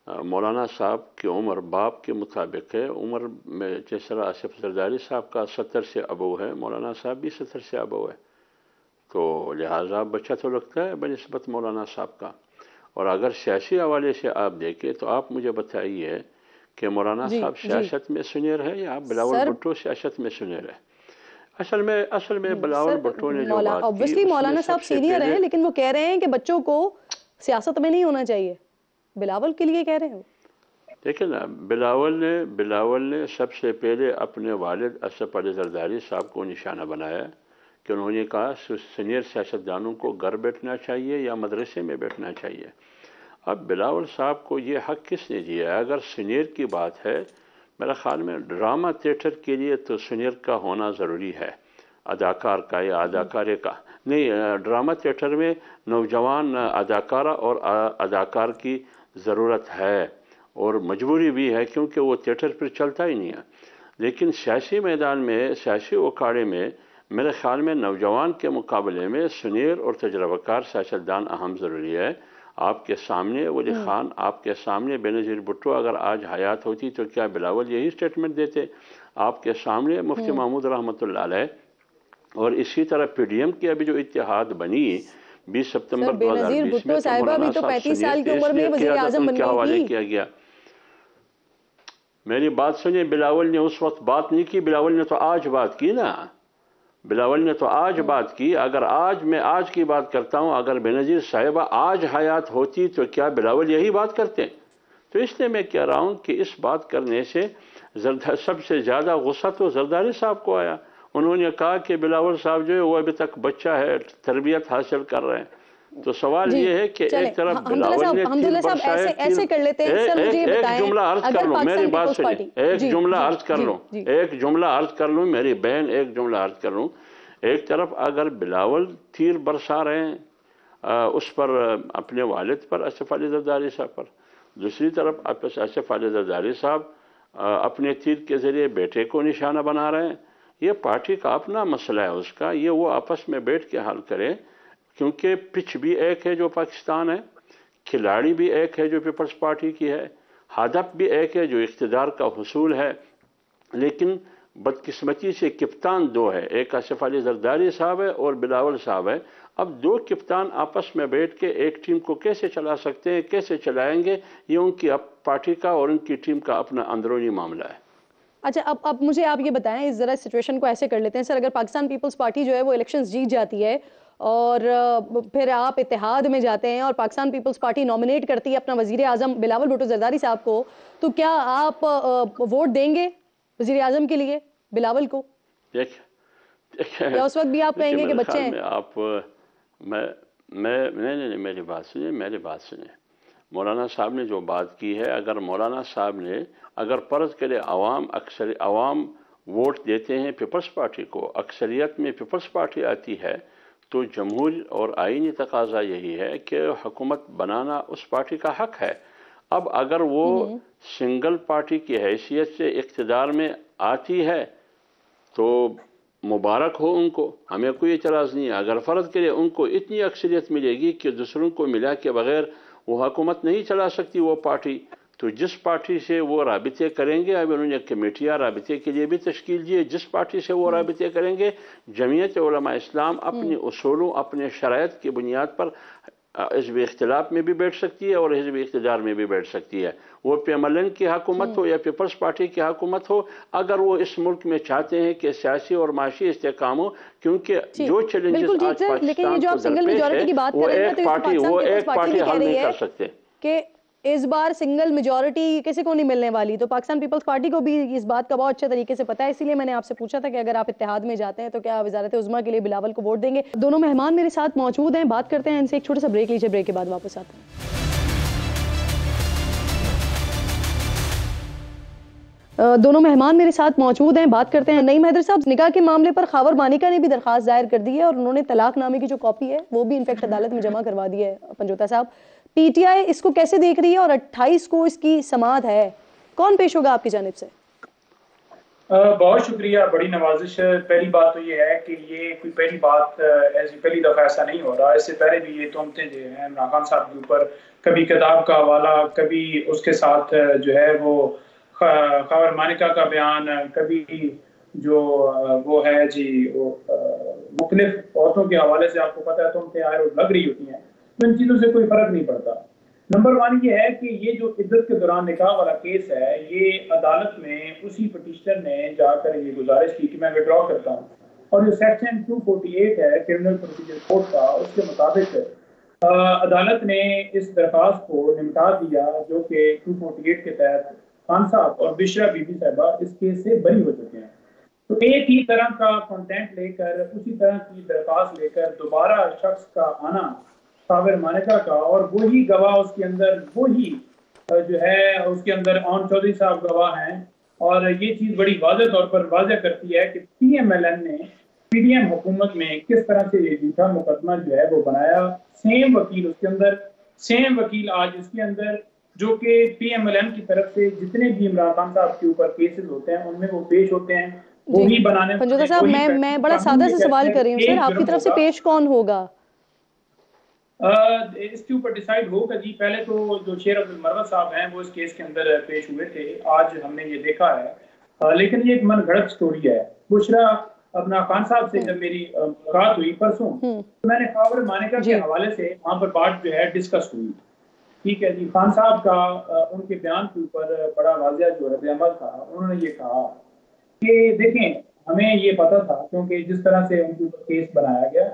مولانا صاحب کی عمر باپ کے مطابق ہے، عمر میں جس طرح آصف زرداری صاحب کا 70 سے ابو ہے، مولانا صاحب بھی 70 سے ابو ہے، تو لہٰذا بچہ تو لگتا ہے بنسبت مولانا صاحب کا۔ اور اگر سیاسی حوالے سے آپ دیکھیں تو آپ مجھے بتائیے کہ مولانا صاحب سیاست میں سینئر ہے یا بلاول بھٹو سیاست میں سینئر ہے؟ اصل میں بلاول بھٹو نے جو بات کی، obviously مولانا صاحب سینئر ہیں، لیکن وہ کہہ رہے ہیں کہ بچوں کو سیاست میں نہیں ہونا چاہیے، بلاول کے لیے کہہ رہے ہیں۔ دیکھیں نا، بلاول نے سب سے پہلے اپنے والد آصف علی زرداری صاحب کو نشانہ بنایا کہ انہوں نے کہا سینئر سیاستدانوں کو گھر بیٹھنا چاہیے یا مدرسے میں بیٹھنا چاہیے۔ اب بلاول صاحب کو یہ حق کس نے دیا ہے؟ اگر سینئر کی بات ہے، میرا خیال میں ڈرامہ تھیٹر کے لیے تو سینئر کا ہونا ضروری ہے، اداکار کا یا اداکارے کا نہیں۔ ڈرامہ تھیٹر میں نوجوان اداکارہ اور اداکار کی ضرورت ہے اور مجبوری بھی ہے، کیونکہ وہ تھیٹر پر چلتا ہی نہیں ہے۔ لیکن سیاسی میدان میں، سیاسی اکھاڑے میں میرے خیال میں نوجوان کے مقابلے میں سینئر اور تجربہ کار سیاستدان اہم ضروری ہے۔ آپ کے سامنے ولی خان، آپ کے سامنے بینظیر بھٹو اگر آج حیات ہوتی تو کیا بلاول یہی سٹیٹمنٹ دیتے؟ آپ کے سامنے مفتی محمود رحمۃ اللہ علیہ، اور اسی طرح پی ڈی ایم کی ابھی جو اتحاد بنی 20 ستمبر 2020 میں، تو مولانا صاحب سینئر تھے، اس لیے قیادت ان کے حوالے کیا گیا۔ میری بات سنیں، بلاول نے اس وقت بات نہیں کی، بلاول نے تو آج بات کی نا، بلاول نے تو آج بات کی۔ اگر میں آج کی بات کرتا ہوں، اگر بینظیر صاحبہ آج حیات ہوتی تو کیا بلاول یہی بات کرتے؟ تو اس لیے میں کہہ رہا ہوں کہ اس بات کرنے سے سب سے زیادہ غصہ تو زرداری صاحب کو آیا۔ انہوں نے کہا کہ بلاول صاحب جو ہے وہ ابھی تک بچہ ہے، تربیت حاصل کر رہے ہیں۔ تو سوال یہ ہے کہ ایک طرف بلاول نے ایک جملہ عرض کر لوں، میری بات سنیں، ایک جملہ عرض کر لوں میری بہن، ایک جملہ عرض کر لوں۔ ایک طرف اگر بلاول تیر برسا رہے ہیں اس پر، اپنے والد پر، آصف علی زرداری صاحب پر، دوسری طرف آصف علی زرداری صاحب اپنے تیر کے ذریعے بیٹے کو نشانہ بنا رہے ہیں۔ یہ پارٹی کا اپنا مسئلہ ہے، اس کا یہ وہ آپس میں بیٹھ کے حل کرے، کیونکہ پچ بھی ایک ہے جو پاکستان ہے، کھلاڑی بھی ایک ہے جو پیپلز پارٹی کی ہے، ہدف بھی ایک ہے جو اقتدار کا حصول ہے، لیکن بدقسمتی سے کپتان دو ہے، ایک آصف علی زرداری صاحب ہے اور بلاول صاحب ہے۔ اب دو کپتان آپس میں بیٹھ کے ایک ٹیم کو کیسے چلا سکتے ہیں، کیسے چلائیں گے؟ یہ ان کی پارٹی کا اور ان کی ٹیم کا اپنا اندرونی معاملہ ہے۔ اچھا، اب مجھے آپ یہ بتائیں، اس ذرا سچویشن کو ایسے کر لیتے ہیں سر، اگر پاکستان پیپلز پارٹی جو ہے وہ الیکشنز جیت جاتی ہے اور پھر آپ اتحاد میں جاتے ہیں اور پاکستان پیپلز پارٹی نومینیٹ کرتی ہے اپنا وزیر اعظم بلاول بھٹو زرداری صاحب کو، تو کیا آپ ووٹ دیں گے وزیر اعظم کے لیے بلاول کو؟ یا اس وقت بھی آپ کہیں گے کہ بچے ہیں؟ نہیں، میری بات سنیں، مولانا صاحب نے جو بات کی ہے، اگر مولانا صاحب نے اگر فرض کرے عوام ووٹ دیتے ہیں پیپلز پارٹی کو، اکثریت میں پیپلز پارٹی آتی ہے، تو جمہوری اور آئینی تقاضا یہی ہے کہ حکومت بنانا اس پارٹی کا حق ہے۔ اب اگر وہ سنگل پارٹی کی حیثیت سے اقتدار میں آتی ہے تو مبارک ہو ان کو، ہمیں کوئی اعتراض نہیں ہے۔ اگر فرض کرے ان کو اتنی اکثریت ملے گی کہ دوسروں کو ملا کے بغیر وہ حکومت نہیں چلا سکتی وہ پارٹی، تو جس پارٹی سے وہ رابطے کریں گے، اب انہوں نے کمیٹیاں رابطے کے لیے بھی تشکیل دیے، جس پارٹی سے وہ رابطے کریں گے، جمعیت علماء اسلام اپنی اصولوں، اپنے شرائط کی بنیاد پر حزب اختلاف میں بھی بیٹھ سکتی ہے اور حزب اقتدار میں بھی بیٹھ سکتی ہے، وہ پی ایم ایل این کی حکومت ہو یا پیپلز پارٹی کی حکومت ہو، اگر وہ اس ملک میں چاہتے ہیں کہ سیاسی اور معاشی استحکام ہو، کیونکہ جو چیلنجز آج پاکستان کو درپیش ہے وہ ایک پارٹی حل نہیں کر سکتے کہ اس بار سنگل میجورٹی کسی کو نہیں ملنے والی، تو پاکستان پیپلز پارٹی کو بھی اس بات کا بہت اچھے طریقے سے پتہ ہے، اسی لیے میں نے آپ سے پوچھا تھا کہ اگر آپ اتحاد میں جاتے ہیں تو کیا وزارت عظمیٰ کے لیے بلاول کو ووٹ دیں گے؟ دونوں مہمان میرے ساتھ موجود ہیں، بات کرتے ہیں ان سے، ایک چھوٹا سا بریک لیجئے، بریک کے بعد واپس آتے ہیں۔ دونوں مہمان میرے ساتھ موجود ہیں، بات کرتے ہیں۔ نعیم حیدر صاحب، نکاح کے معاملے پر خاور مانیکا نے بھی درخواست دائر کر دی ہے اور انہوں نے طلاق نامے کی جو کاپی ہے وہ بھی انفیکٹ عدالت میں جمع کروا دی ہے۔ پنجوتا صاحب، پی ٹی آئی اس کو کیسے دیکھ رہی ہے اور 28 کو اس کی سماعت ہے، کون پیش ہوگا آپ کی جانب سے؟ بہت شکریہ، بڑی نوازش ہے۔ پہلی بات تو یہ ہے کہ یہ کوئی پہلی بات ایسی پہلی دفعہ ایسا نہیں ہو رہا، اس سے پہلے بھی یہ تہمتیں جو ہیں عمران خان صاحب کے اوپر، کبھی کتاب کا حوالہ، کبھی اس کے ساتھ جو ہے وہ خاور مانیکا کا بیان، کبھی جو وہ ہے جی وہ مختلف عورتوں کے حوالے سے آپ کو پتہ ہے تہمتیں آئے روز لگ رہی ہوتی ہیں، تو ان چیزوں سے کوئی فرق نہیں پڑتا۔ نمبر 1 یہ ہے کہ یہ جو عدت کے دوران نکاح والا کیس ہے، یہ عدالت میں اسی پٹیشنر نے جا کر یہ گزارش کی کہ میں وڈرا کرتا ہوں، اور جو سیکشن 248 ہے کرمنل پروسیجر کوڈ کا، اس کے مطابق عدالت نے اس درخواست کو نمٹا دیا، جو کہ 248 کے تحت خان صاحب اور بشرا بی بی صاحبہ اس کیس سے بری ہو چکے ہیں۔ تو ایک ہی طرح کا کنٹینٹ لے کر، اسی طرح کی درخواست لے کر دوبارہ شخص کا آنا خاور مانیکا کا، اور وہی گواہ اس کے اندر، وہی جو ہے اس کے اندر اون چودھری صاحب گواہ ہیں، اور یہ چیز بڑی واضح طور پر واضح کرتی ہے کہ پی ایم ایل این نے پی ڈی ایم حکومت میں کس طرح سے یہ جھوٹا مقدمہ جو ہے وہ بنایا۔ سیم وکیل اس کے اندر، سیم وکیل آج اس کے اندر، جو کہ پی ایم ایل این کی طرف سے جتنے بھی عمران خان صاحب کے اوپر کیسز ہوتے ہیں ان میں وہ پیش ہوتے ہیں، وہی بنانے پنجوتا صاحب میں بڑا سادہ سے سوال کر رہی ہوں سر، آپ کی طرف سے پیش کون ہوگا؟ اس کے اوپر ڈیسائیڈ ہوگا جی۔ پہلے تو جو شیر عبد المروت صاحب ہیں وہ اس کیس کے اندر پیش ہوئے تھے، آج ہم نے یہ دیکھا ہے، لیکن یہ ایک من گھڑت سٹوری ہے۔ بشرا اپنا خان صاحب سے جب میری ملاقات ہوئی پرسوں، تو میں نے خاور مانیکا کے حوالے سے وہاں پر بات جو ہے ڈسکس ہوئی، ٹھیک ہے جی۔ خان صاحب کا ان کے بیان کے اوپر بڑا واضح جو رد عمل تھا، انہوں نے یہ کہا کہ دیکھیں ہمیں یہ پتا تھا، کیونکہ جس طرح سے ان کے اوپر کیس بنایا گیا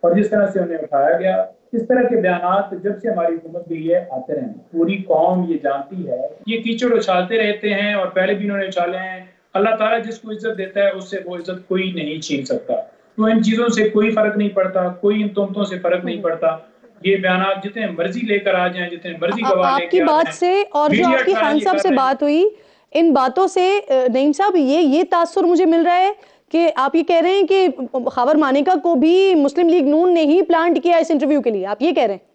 اور جس طرح سے انہیں اٹھایا گیا، اس طرح کے بیانات جب سے ہماری حکومت گئی ہے آتے رہے، پوری قوم یہ جانتی ہے، یہ کیچڑ اچھالتے رہتے ہیں، اور پہلے بھی انہوں نے اچھالے ہیں۔ اللہ تعالیٰ جس کو عزت دیتا ہے اس سے وہ عزت کوئی نہیں چھین سکتا، تو ان چیزوں سے کوئی فرق نہیں پڑتا، کوئی ان تہمتوں سے فرق نہیں پڑتا۔ یہ بیانات جتنے مرضی لے کر آ جائیں، جتنے مرضی گواہ لے آپ کے کی آ بات جائیں، سے اور جو آپ کی خان صاحب سے بات ہوئی، ان باتوں سے نعیم صاحب یہ تاثر مجھے مل رہا ہے کہ آپ یہ کہہ رہے ہیں کہ خاور مانیکا کو بھی مسلم لیگ نون نے ہی پلانٹ کیا اس انٹرویو کے لیے، آپ یہ کہہ رہے ہیں؟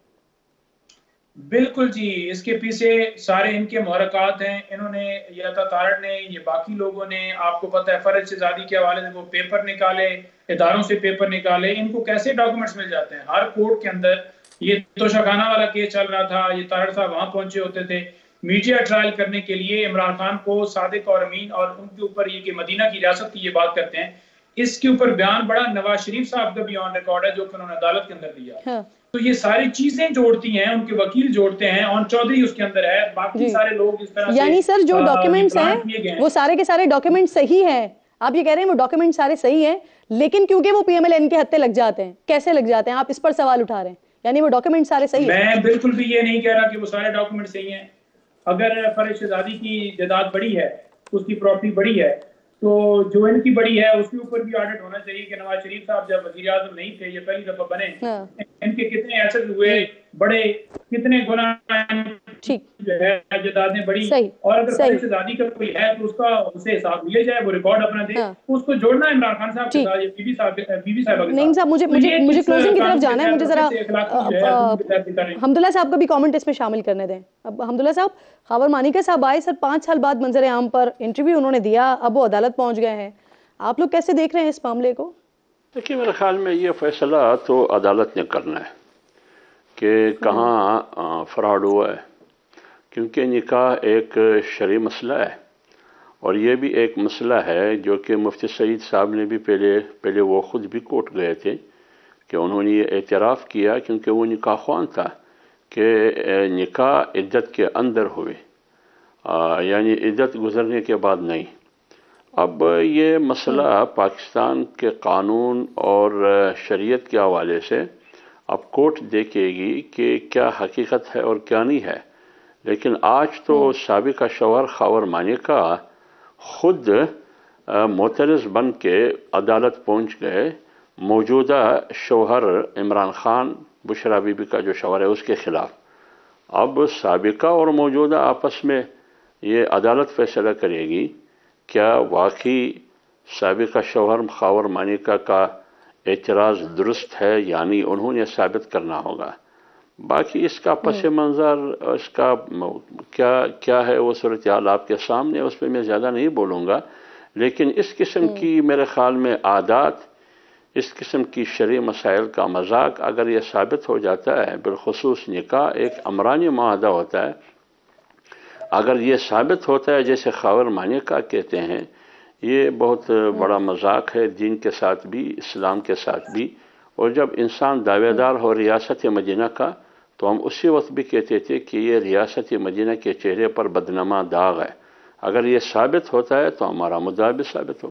بالکل جی، اس کے پیچھے سارے ان کے محرکات ہیں، انہوں نے، یہ عطا تارڑ نے، یہ باقی لوگوں نے، آپ کو پتہ ہے فرج شہزادی کے حوالے سے وہ پیپر نکالے، اداروں سے پیپر نکالے، ان کو کیسے ڈاکومنٹس مل جاتے ہیں ہر کورٹ کے اندر۔ یہ توشہ خانہ والا کیس چل رہا تھا، یہ تارڑ صاحب وہاں پہنچے ہوتے تھے میڈیا ٹرائل کرنے کے لیے، عمران خان کو صادق اور امین، اور ان کے اوپر یہ کہ مدینہ کی ریاست کی یہ بات کرتے ہیں، اس کے اوپر بیان بڑا نواز شریف صاحب کا بھی آن ریکارڈ ہے جو کہ انہوں نے عدالت کے اندر دیا۔ تو یہ ساری چیزیں جوڑتی ہیں، ان کے وکیل جوڑتے ہیں، اون چودھری اس کے اندر ہے، باقی سارے لوگ اس طرح سے یعنی سر جو ڈاکیومنٹس ہیں وہ سارے کے سارے ڈاکیومنٹ صحیح ہیں، آپ یہ کہہ رہے ہیں وہ ڈاکیومنٹ سارے صحیح ہیں، لیکن کیونکہ وہ پی ایم ایل این کے ہتھے لگ جاتے ہیں، کیسے لگ جاتے ہیں، آپ اس پر سوال اٹھا رہے ہیں، یعنی وہ ڈاکیومنٹ سارے صحیح ہیں؟ میں بالکل بھی یہ نہیں کہہ رہا کہ وہ سارے ڈاکیومنٹ صحیح ہیں۔ اگر فرج شہزادی کی جائیداد بڑی ہے، اس کی پراپرٹی بڑی ہے، تو جو ان کی بڑی ہے اس کے اوپر بھی آڈٹ ہونا چاہیے کہ نواز شریف صاحب جب وزیر اعظم نہیں تھے، یہ پہلی دفعہ بنے، ان کے کتنے ایسے ہوئے بڑے، کتنے گناہ جو ہے جائیدادیں بڑی، اور اگر فرج شہزادی کا کوئی ہے تو اس کا اسے حساب لیا جائے، وہ ریکارڈ اپنا دے، اس کو جوڑنا ہے عمران خان صاحب کے ساتھ، بی بی صاحبہ کے ساتھ۔ نہیں صاحب مجھے کلوزنگ کی طرف جانا ہے، مجھے ذرا حمداللہ صاحب کا بھی کامنٹ اس میں شامل کرنے دیں۔ اب حمداللہ صاحب، خاور مانیکا صاحب آئے سر 5 سال بعد منظر عام پر، انٹرویو انہوں نے دیا، اب وہ عدالت پہنچ گئے ہیں، آپ لوگ کیسے دیکھ رہے ہیں اس معاملے کو؟ دیکھیے میرے خیال میں یہ فیصلہ تو عدالت نے کرنا ہے کہ کہاں فراڈ ہوا ہے، کیونکہ نکاح ایک شرعی مسئلہ ہے، اور یہ بھی ایک مسئلہ ہے جو کہ مفتی سعید صاحب نے بھی پہلے وہ خود بھی کورٹ گئے تھے کہ انہوں نے یہ اعتراف کیا، کیونکہ وہ نکاح خوان تھا کہ نکاح عدت کے اندر ہوئے، یعنی عدت گزرنے کے بعد نہیں۔ اب یہ مسئلہ پاکستان کے قانون اور شریعت کے حوالے سے اب کورٹ دیکھے گی کہ کیا حقیقت ہے اور کیا نہیں ہے، لیکن آج تو سابقہ شوہر خاور مانیکا خود معترض بن کے عدالت پہنچ گئے موجودہ شوہر عمران خان، بشرا بی بی کا جو شوہر ہے اس کے خلاف۔ اب سابقہ اور موجودہ آپس میں یہ عدالت فیصلہ کرے گی کیا واقعی سابقہ شوہر خاور مانیکا کا اعتراض درست ہے، یعنی انہوں نے ثابت کرنا ہوگا۔ باقی اس کا پس منظر، اس کا کیا ہے وہ صورتحال آپ کے سامنے، اس پہ میں زیادہ نہیں بولوں گا، لیکن اس قسم کی میرے خیال میں عادات، اس قسم کی شرعی مسائل کا مذاق اگر یہ ثابت ہو جاتا ہے، بالخصوص نکاح ایک عمرانی معاہدہ ہوتا ہے، اگر یہ ثابت ہوتا ہے جیسے خاور معنی کا کہتے ہیں، یہ بہت بڑا مذاق ہے دین کے ساتھ بھی، اسلام کے ساتھ بھی. اور جب انسان دعوے دار ہو ریاست مدینہ کا تو ہم اسی وقت بھی کہتے تھے کہ یہ ریاست مدینہ کے چہرے پر بدنما داغ ہے. اگر یہ ثابت ہوتا ہے تو ہمارا مدعا بھی ثابت ہوگا.